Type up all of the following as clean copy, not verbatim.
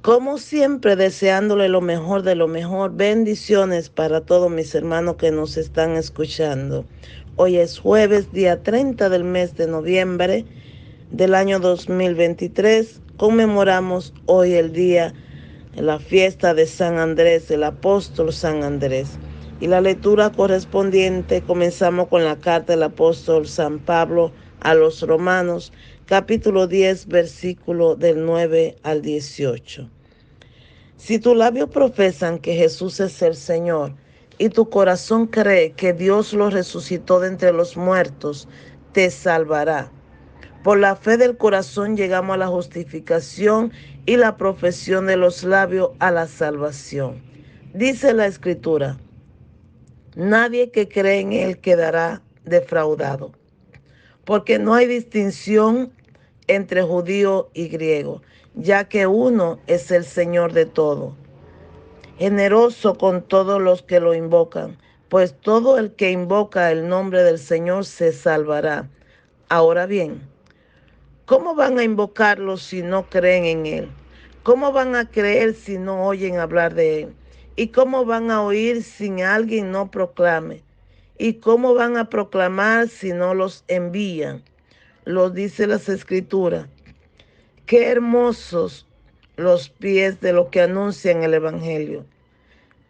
Como siempre, deseándole lo mejor de lo mejor. Bendiciones para todos mis hermanos que nos están escuchando. Hoy es jueves, día 30 del mes de noviembre del año 2023. Conmemoramos hoy el día, la fiesta de San Andrés, el apóstol San Andrés. Y la lectura correspondiente, comenzamos con la carta del apóstol San Pablo a los Romanos, capítulo 10, versículo del 9 al 18. Si tus labios profesan que Jesús es el Señor y tu corazón cree que Dios lo resucitó de entre los muertos, te salvará. Por la fe del corazón llegamos a la justificación y la profesión de los labios a la salvación. Dice la Escritura: nadie que cree en Él quedará defraudado, porque no hay distinción entre judío y griego, ya que uno es el Señor de todo, generoso con todos los que lo invocan, pues todo el que invoca el nombre del Señor se salvará. Ahora bien, ¿cómo van a invocarlo si no creen en Él? ¿Cómo van a creer si no oyen hablar de Él? ¿Y cómo van a oír si alguien no proclame? ¿Y cómo van a proclamar si no los envían? Lo dice las Escrituras. Qué hermosos los pies de los que anuncian el Evangelio.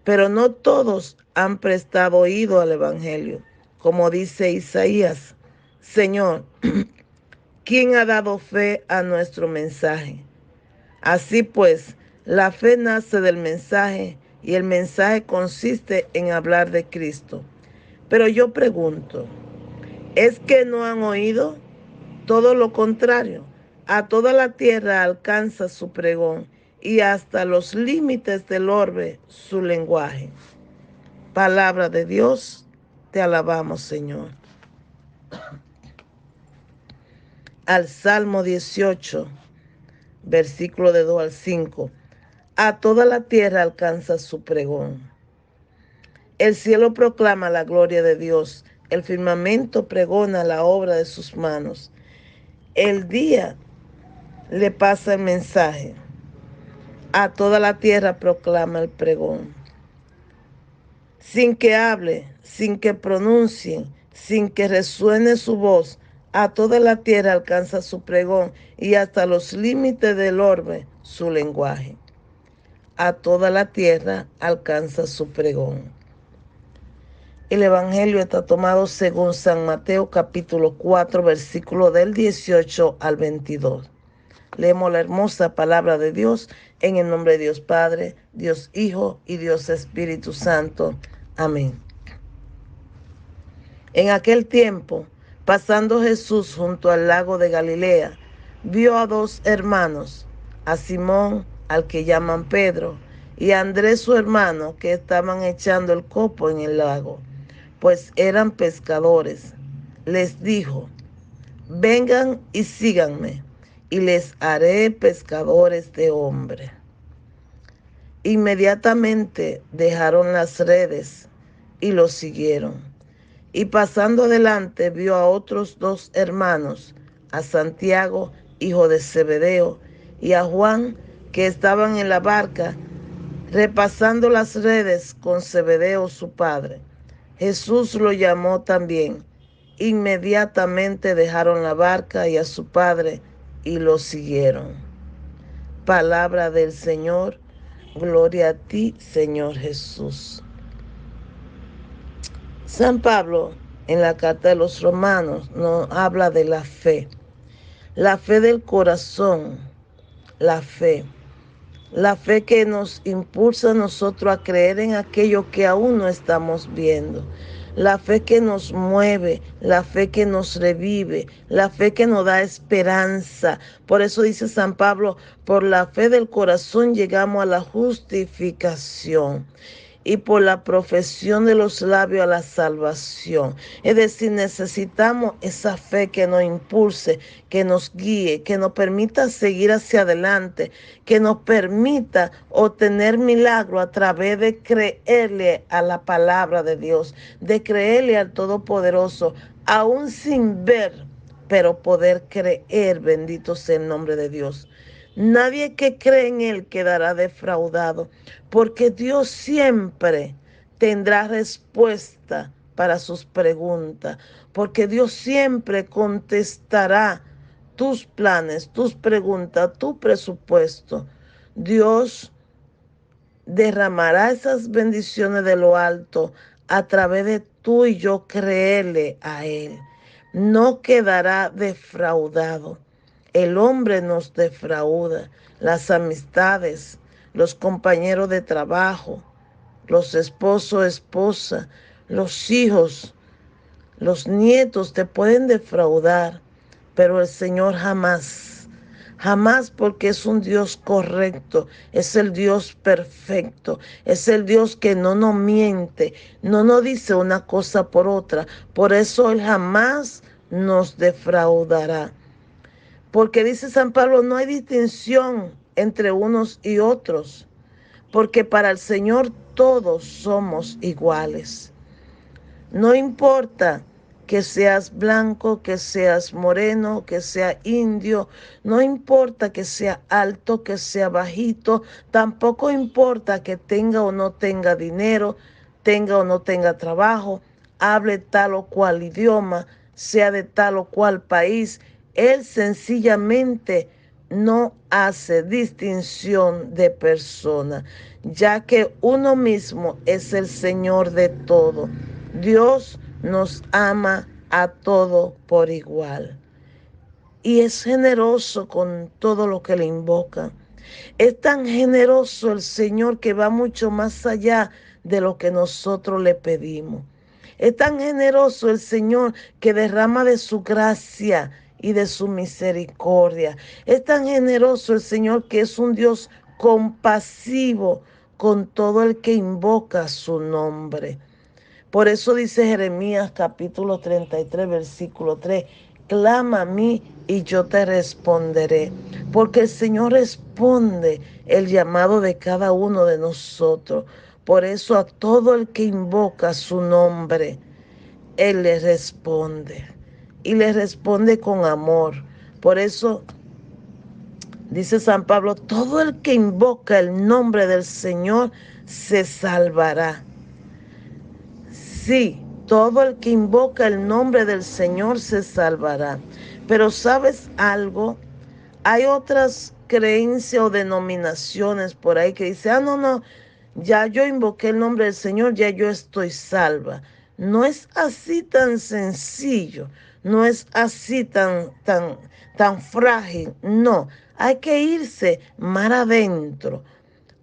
Pero no todos han prestado oído al Evangelio. Como dice Isaías: Señor, ¿quién ha dado fe a nuestro mensaje? Así pues, la fe nace del mensaje y el mensaje consiste en hablar de Cristo. Pero yo pregunto, ¿es que no han oído? Todo lo contrario, a toda la tierra alcanza su pregón y hasta los límites del orbe su lenguaje. Palabra de Dios, te alabamos, Señor. Al Salmo 18, versículo de 2 al 5. A toda la tierra alcanza su pregón. El cielo proclama la gloria de Dios, el firmamento pregona la obra de sus manos. El día le pasa el mensaje, a toda la tierra proclama el pregón. Sin que hable, sin que pronuncie, sin que resuene su voz, a toda la tierra alcanza su pregón y hasta los límites del orbe su lenguaje. A toda la tierra alcanza su pregón. El Evangelio está tomado según San Mateo capítulo 4, versículo del 18 al 22. Leemos la hermosa palabra de Dios en el nombre de Dios Padre, Dios Hijo y Dios Espíritu Santo. Amén. En aquel tiempo, pasando Jesús junto al lago de Galilea, vio a dos hermanos, a Simón, al que llaman Pedro, y a Andrés su hermano, que estaban echando el copo en el lago, pues eran pescadores. Les dijo: vengan y síganme, y les haré pescadores de hombres. Inmediatamente dejaron las redes y los siguieron. Y pasando adelante vio a otros dos hermanos, a Santiago, hijo de Zebedeo, y a Juan, que estaban en la barca, repasando las redes con Zebedeo su padre. Jesús lo llamó también. Inmediatamente dejaron la barca y a su padre y lo siguieron. Palabra del Señor. Gloria a ti, Señor Jesús. San Pablo, en la carta de los Romanos, nos habla de la fe del corazón, la fe que nos impulsa a nosotros a creer en aquello que aún no estamos viendo, la fe que nos mueve, la fe que nos revive, la fe que nos da esperanza. Por eso dice San Pablo: por la fe del corazón llegamos a la justificación y por la profesión de los labios a la salvación. Es decir, necesitamos esa fe que nos impulse, que nos guíe, que nos permita seguir hacia adelante, que nos permita obtener milagro a través de creerle a la palabra de Dios, de creerle al Todopoderoso, aún sin ver, pero poder creer. Bendito sea el nombre de Dios. Nadie que cree en Él quedará defraudado, porque Dios siempre tendrá respuesta para sus preguntas, porque Dios siempre contestará tus planes, tus preguntas, tu presupuesto. Dios derramará esas bendiciones de lo alto a través de tú y yo creerle a Él. No quedará defraudado. El hombre nos defrauda, las amistades, los compañeros de trabajo, los esposos, esposas, los hijos, los nietos te pueden defraudar, pero el Señor jamás, jamás, porque es un Dios correcto, es el Dios perfecto, es el Dios que no nos miente, no nos dice una cosa por otra. Por eso Él jamás nos defraudará. Porque dice San Pablo, no hay distinción entre unos y otros, porque para el Señor todos somos iguales. No importa que seas blanco, que seas moreno, que sea indio, no importa que sea alto, que sea bajito, tampoco importa que tenga o no tenga dinero, tenga o no tenga trabajo, hable tal o cual idioma, sea de tal o cual país. Él sencillamente no hace distinción de persona, ya que uno mismo es el Señor de todo. Dios nos ama a todo por igual y es generoso con todo lo que le invocan. Es tan generoso el Señor que va mucho más allá de lo que nosotros le pedimos. Es tan generoso el Señor que derrama de su gracia y de su misericordia. Es tan generoso el Señor que es un Dios compasivo con todo el que invoca su nombre. Por eso dice Jeremías capítulo 33, versículo 3, clama a mí y yo te responderé, porque el Señor responde el llamado de cada uno de nosotros. Por eso a todo el que invoca su nombre, Él le responde y le responde con amor. Por eso dice San Pablo, todo el que invoca el nombre del Señor se salvará. Sí, todo el que invoca el nombre del Señor se salvará. Pero ¿sabes algo? Hay otras creencias o denominaciones por ahí que dicen, no, ya yo invoqué el nombre del Señor, ya yo estoy salva. No es así tan sencillo, no es así tan frágil. No, hay que irse más adentro.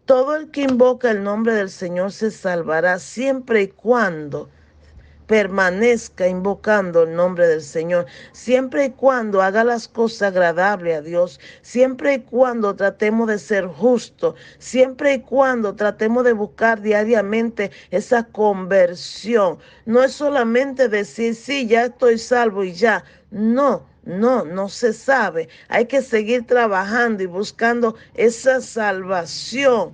Todo el que invoca el nombre del Señor se salvará siempre y cuando permanezca invocando el nombre del Señor, siempre y cuando haga las cosas agradables a Dios, siempre y cuando tratemos de ser justos, siempre y cuando tratemos de buscar diariamente esa conversión. No es solamente decir, sí, ya estoy salvo y ya. No se sabe. Hay que seguir trabajando y buscando esa salvación.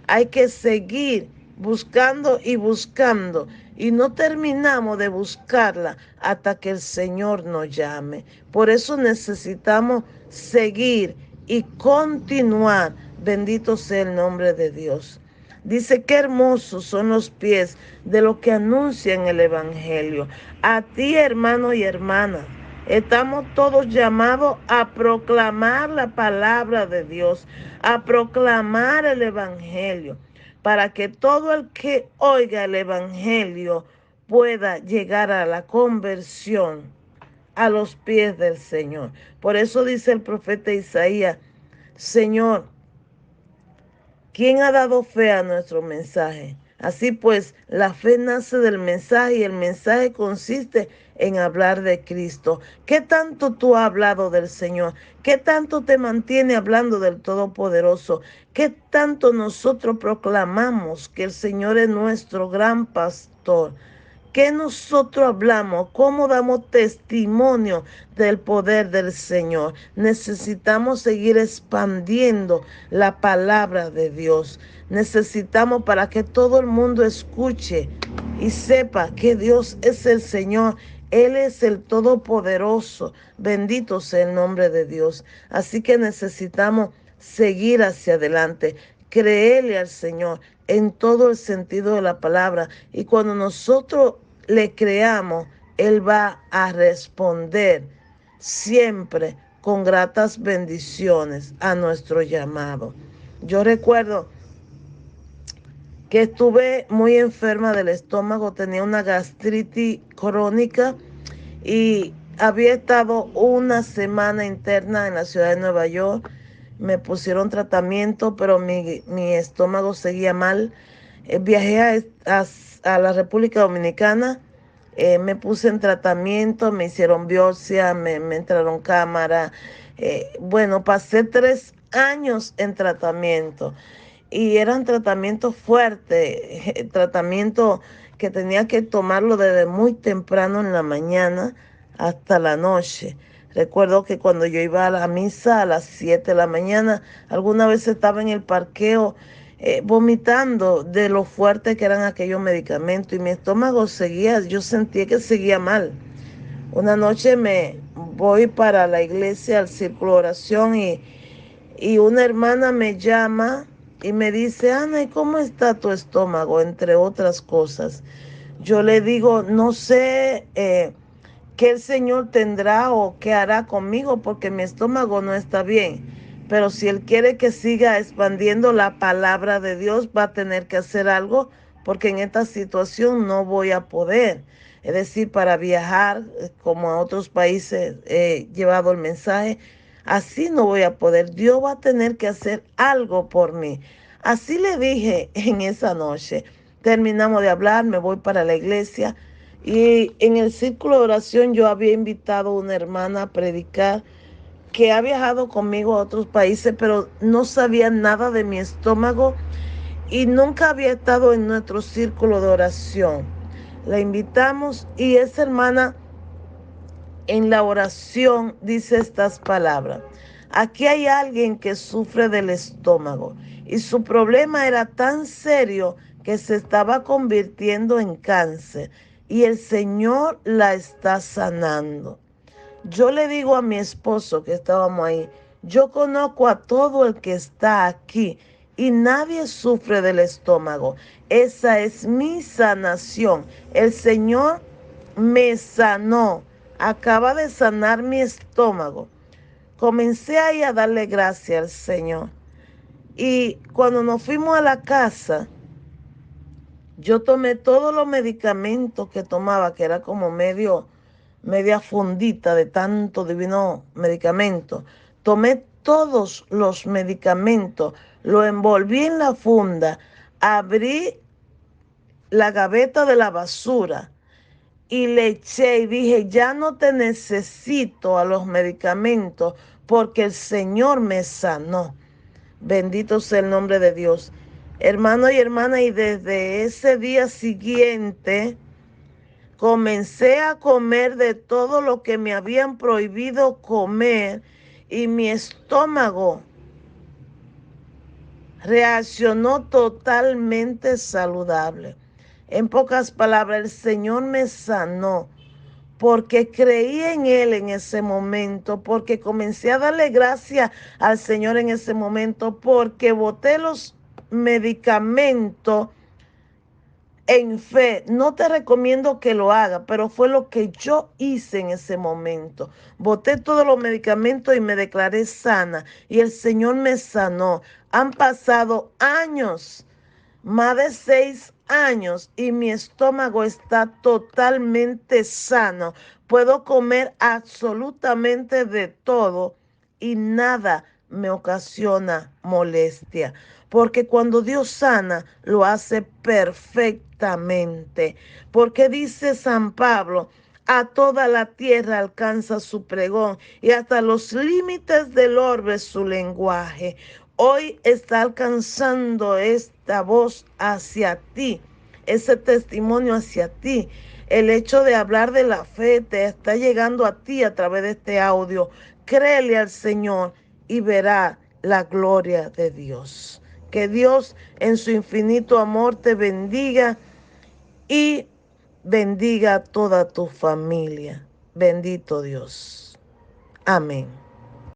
Hay que seguir buscando y buscando. Y no terminamos de buscarla hasta que el Señor nos llame. Por eso necesitamos seguir y continuar. Bendito sea el nombre de Dios. Dice, qué hermosos son los pies de los que anuncian el Evangelio. A ti, hermano y hermana, estamos todos llamados a proclamar la palabra de Dios, a proclamar el Evangelio, para que todo el que oiga el Evangelio pueda llegar a la conversión a los pies del Señor. Por eso dice el profeta Isaías, Señor, ¿quién ha dado fe a nuestro mensaje? Así pues, la fe nace del mensaje y el mensaje consiste en hablar de Cristo. ¿Qué tanto tú has hablado del Señor? ¿Qué tanto te mantiene hablando del Todopoderoso? ¿Qué tanto nosotros proclamamos que el Señor es nuestro gran pastor? ¿Qué nosotros hablamos? ¿Cómo damos testimonio del poder del Señor? Necesitamos seguir expandiendo la palabra de Dios. Necesitamos para que todo el mundo escuche y sepa que Dios es el Señor Él es el Todopoderoso. Bendito sea el nombre de Dios. Así que necesitamos seguir hacia adelante, creerle al Señor en todo el sentido de la palabra. Y cuando nosotros le creamos, Él va a responder siempre con gratas bendiciones a nuestro llamado. Yo recuerdo que estuve muy enferma del estómago, tenía una gastritis crónica y había estado una semana interna en la ciudad de Nueva York. Me pusieron tratamiento, pero mi estómago seguía mal. Viajé a la República Dominicana, me puse en tratamiento, me hicieron biopsia, me entraron cámara. Bueno, pasé 3 años en tratamiento y eran tratamientos fuertes, tratamiento que tenía que tomarlo desde muy temprano en la mañana hasta la noche. Recuerdo que cuando yo iba a la misa a las 7 de la mañana, alguna vez estaba en el parqueo vomitando de lo fuerte que eran aquellos medicamentos y mi estómago seguía, yo sentía que seguía mal. Una noche me voy para la iglesia, al círculo de oración y una hermana me llama y me dice, Ana, ¿y cómo está tu estómago? Entre otras cosas. Yo le digo, no sé qué el Señor tendrá o qué hará conmigo porque mi estómago no está bien. Pero si Él quiere que siga expandiendo la palabra de Dios, va a tener que hacer algo porque en esta situación no voy a poder. Es decir, para viajar como a otros países he llevado el mensaje, así no voy a poder. Dios va a tener que hacer algo por mí. Así le dije en esa noche. Terminamos de hablar, me voy para la iglesia y en el círculo de oración yo había invitado a una hermana a predicar que ha viajado conmigo a otros países, pero no sabía nada de mi estómago y nunca había estado en nuestro círculo de oración. La invitamos y esa hermana en la oración dice estas palabras. Aquí hay alguien que sufre del estómago y su problema era tan serio que se estaba convirtiendo en cáncer y el Señor la está sanando. Yo le digo a mi esposo que estábamos ahí, yo conozco a todo el que está aquí y nadie sufre del estómago. Esa es mi sanación. El Señor me sanó. Acaba de sanar mi estómago. Comencé ahí a darle gracias al Señor. Y cuando nos fuimos a la casa, yo tomé todos los medicamentos que tomaba, que era como media fundita de tanto divino medicamento. Tomé todos los medicamentos, lo envolví en la funda, abrí la gaveta de la basura y le eché y dije, ya no te necesito a los medicamentos porque el Señor me sanó. Bendito sea el nombre de Dios. Hermano y hermana, y desde ese día siguiente comencé a comer de todo lo que me habían prohibido comer y mi estómago reaccionó totalmente saludable. En pocas palabras, el Señor me sanó porque creí en Él en ese momento, porque comencé a darle gracias al Señor en ese momento, porque boté los medicamentos en fe. No te recomiendo que lo hagas, pero fue lo que yo hice en ese momento. Boté todos los medicamentos y me declaré sana y el Señor me sanó. Han pasado años, más de 6 años y mi estómago está totalmente sano. Puedo comer absolutamente de todo y nada me ocasiona molestia. Porque cuando Dios sana, lo hace perfectamente. Porque dice San Pablo, a toda la tierra alcanza su pregón y hasta los límites del orbe su lenguaje. Hoy está alcanzando esta voz hacia ti, ese testimonio hacia ti. El hecho de hablar de la fe te está llegando a ti a través de este audio. Créele al Señor y verá la gloria de Dios. Que Dios en su infinito amor te bendiga y bendiga a toda tu familia. Bendito Dios. Amén.